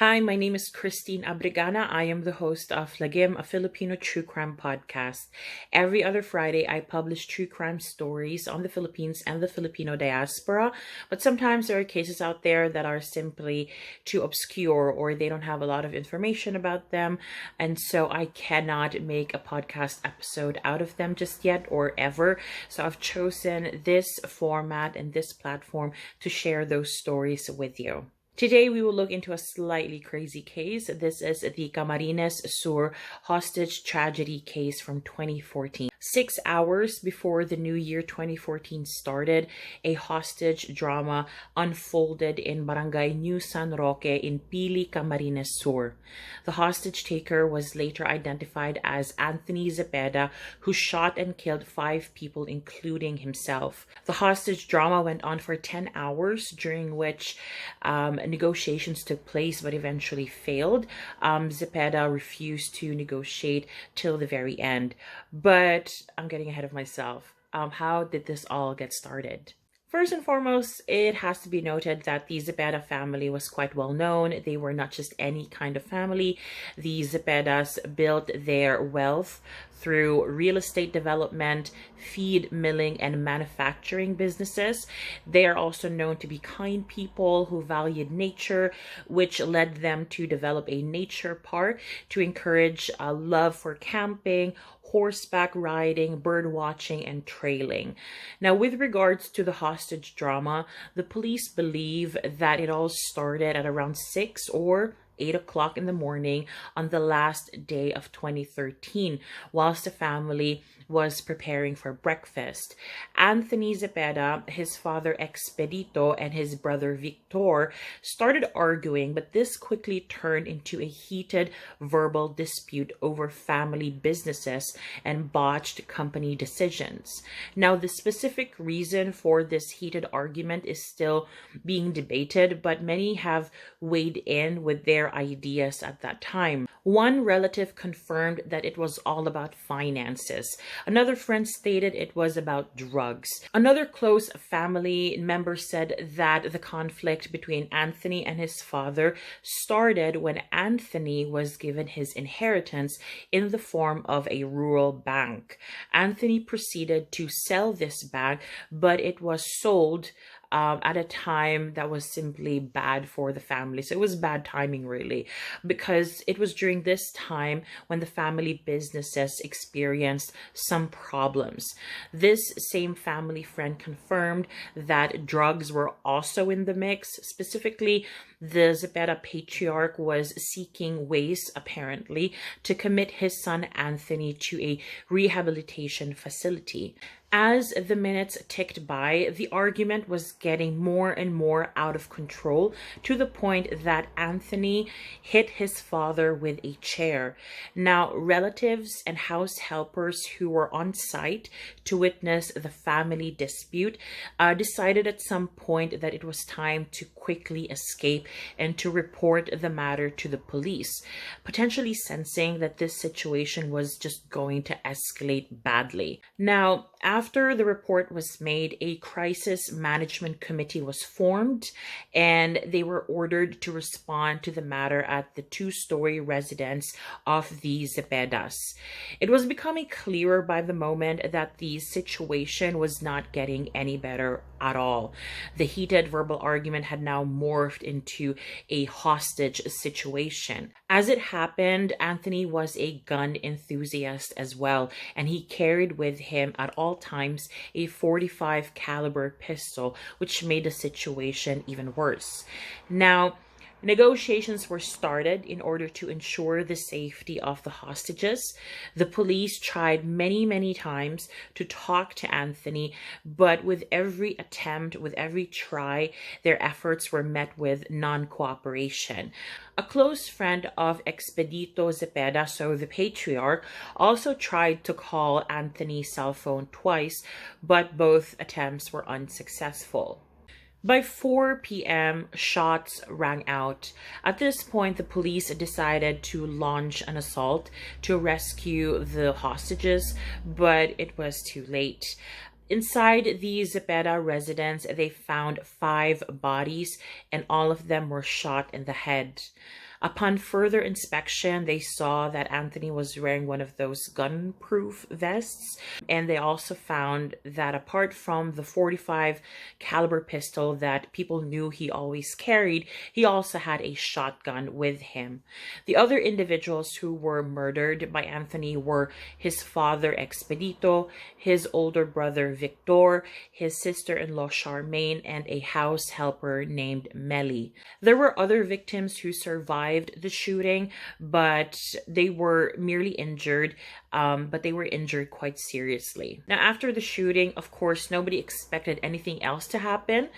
Hi, my name is Christine Abrigana. I am the host of Lagim, a Filipino true crime podcast. Every other Friday, I publish true crime stories on the Philippines and the Filipino diaspora. But sometimes there are cases out there that are simply too obscure or they don't have a lot of information about them. And so I cannot make a podcast episode out of them just yet or ever. So I've chosen this format and this platform to share those stories with you. Today, we will look into a slightly crazy case. This is the Camarines Sur hostage tragedy case from 2014. 6 hours before the new year 2014 started, a hostage drama unfolded in Barangay New San Roque in Pili, Camarines Sur. The hostage taker was later identified as Anthony Zepeda, who shot and killed 5 people, including himself. The hostage drama went on for 10 hours, during which negotiations took place but eventually failed. Zepeda refused to negotiate till the very end. But I'm getting ahead of myself. How did this all get started? First and foremost, it has to be noted that the Zepeda family was quite well known. They were not just any kind of family. The Zepedas built their wealth through real estate development, feed milling, and manufacturing businesses. They are also known to be kind people who valued nature, which led them to develop a nature park to encourage a love for camping, horseback riding, bird watching, and trailing. Now, with regards to the hostage drama, the police believe that it all started at around 6 or 8 o'clock in the morning on the last day of 2013, whilst the family was preparing for breakfast. Anthony Zepeda, his father Expedito, and his brother Victor started arguing, but this quickly turned into a heated verbal dispute over family businesses and botched company decisions. Now, the specific reason for this heated argument is still being debated, but many have weighed in with their ideas at that time. One relative confirmed that it was all about finances. Another friend stated it was about drugs. Another close family member said that the conflict between Anthony and his father started when Anthony was given his inheritance in the form of a rural bank. Anthony proceeded to sell this bank, but it was sold at a time that was simply bad for the family. So it was bad timing, really, because it was during this time when the family businesses experienced some problems. This same family friend confirmed that drugs were also in the mix. Specifically, the Zepeda patriarch was seeking ways, apparently, to commit his son Anthony to a rehabilitation facility. As the minutes ticked by, the argument was getting more and more out of control, to the point that Anthony hit his father with a chair. Now, relatives and house helpers who were on site to witness the family dispute decided at some point that it was time to quickly escape and to report the matter to the police, potentially sensing that this situation was just going to escalate badly. Now, after the report was made, a crisis management committee was formed, and they were ordered to respond to the matter at the 2-story residence of the Zepedas. It was becoming clearer by the moment that the situation was not getting any better at all. The heated verbal argument had now morphed into a hostage situation. As it happened, Anthony was a gun enthusiast as well, and he carried with him at all times a .45 caliber pistol, which made the situation even worse. Now, negotiations were started in order to ensure the safety of the hostages. The police tried many times to talk to Anthony, but with every attempt, with every try, their efforts were met with non-cooperation. A close friend of Expedito Zepeda, so the patriarch, also tried to call Anthony's cell phone twice, but both attempts were unsuccessful. By 4 p.m., shots rang out. At this point, the police decided to launch an assault to rescue the hostages, but it was too late. Inside the Zepeda residence, they found 5 bodies, and all of them were shot in the head. Upon further inspection, they saw that Anthony was wearing one of those gun-proof vests, and they also found that apart from the 45 caliber pistol that people knew he always carried, he also had a shotgun with him. The other individuals who were murdered by Anthony were his father Expedito, his older brother Victor, his sister-in-law Charmaine, and a house helper named Melly. There were other victims who survived the shooting, but they were merely injured, but they were injured quite seriously. Now, after the shooting, of course, nobody expected anything else to happen,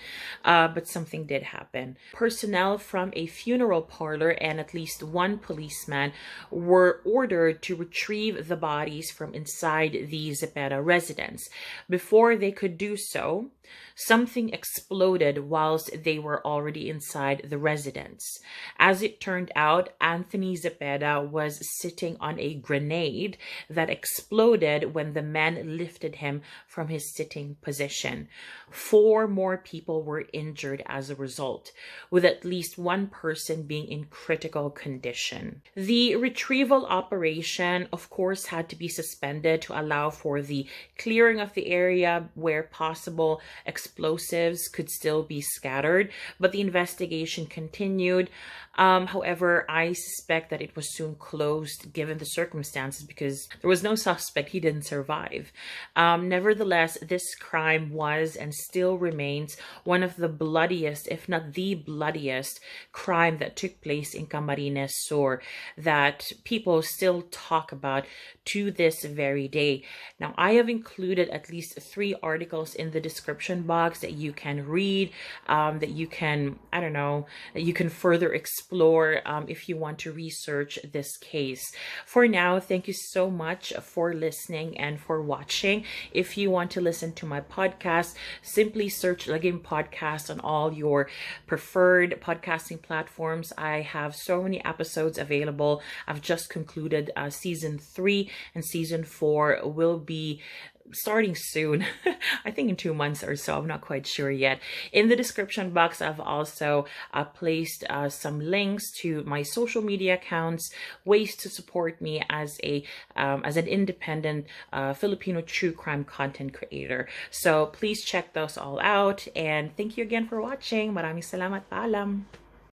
but something did happen. Personnel from a funeral parlor and at least one policeman were ordered to retrieve the bodies from inside the Zepeda residence. Before they could do so, something exploded whilst they were already inside the residence. As it turned out, Anthony Zepeda was sitting on a grenade that exploded when the men lifted him from his sitting position. 4 more people were injured as a result, with at least one person being in critical condition. The retrieval operation, of course, had to be suspended to allow for the clearing of the area where possible explosives could still be scattered, but the investigation continued. However, I suspect that it was soon closed given the circumstances because there was no suspect. He didn't survive. Nevertheless, this crime was and still remains one of the bloodiest, if not the bloodiest, crime that took place in Camarines Sur that people still talk about to this very day. Now, I have included at least 3 articles in the description box that you can read, that you can, I don't know, that you can further explore if you want to research this case. For now, thank you so much for listening and for watching. If you want to listen to my podcast, simply search Lagim Podcast on all your preferred podcasting platforms. I have so many episodes available. I've just concluded season 3, and season 4 will be starting soon. I think in 2 months or so. I'm not quite sure yet. In the description box, I've also placed some links to my social media accounts, ways to support me as an independent Filipino true crime content creator. So please check those all out, and thank you again for watching. Maraming salamat. Paalam.